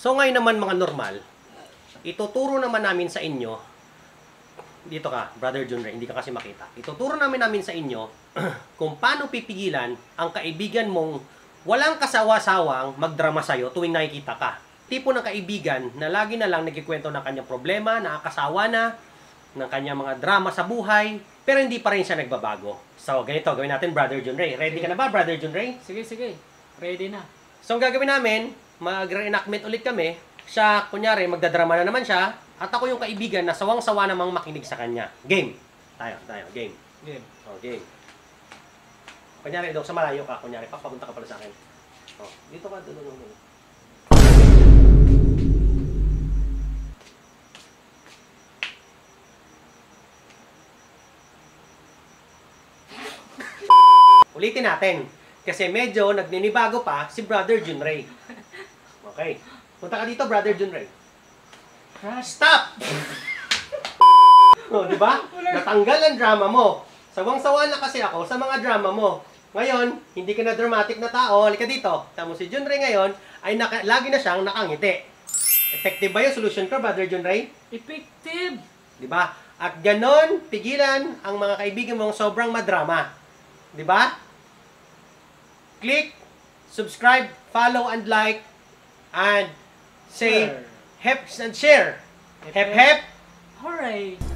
So ngayon naman mga normal, ituturo naman namin sa inyo, dito ka, Brother Junray, hindi ka kasi makita. Ituturo namin sa inyo kung paano pipigilan ang kaibigan mong walang kasawa-sawang magdrama sa'yo tuwing nakikita ka. Tipo ng kaibigan na lagi na lang nagkikwento ng kanyang problema, nakakasawa na, ng kanyang mga drama sa buhay, pero hindi pa rin siya nagbabago. So, ganito, gawin natin, Brother Junray. Ready ka na ba, Brother Junray? Sige, sige. Ready na. So, ang gagawin namin, mag-reenactment ulit kami. Siya, kunyari, magdadrama na naman siya, at ako yung kaibigan na sawang-sawa namang makinig sa kanya. Game. Tayo, game. Game. Oh, game. Kunyari, doon sa malayo ka, kunyari, papunta ka pala sa akin. Oh, dito ka, doon. Ulitin natin. Kasi medyo nagninibago pa si Brother Junray. Okay. Punta ka dito, Brother Junray. Stop! Oh, di ba? Natanggal ang drama mo. Sawang-sawa na kasi ako sa mga drama mo. Ngayon, hindi ka na dramatic na tao. Halika dito. Tamo si Junray ngayon ay lagi na siyang nakangiti. Effective ba yung solution ko, Brother Junray? Effective! Di ba? At ganon, pigilan ang mga kaibigan mong sobrang madrama. Di ba? Click, subscribe, follow, and like, and say, hep and share. Hep, hep. Hooray!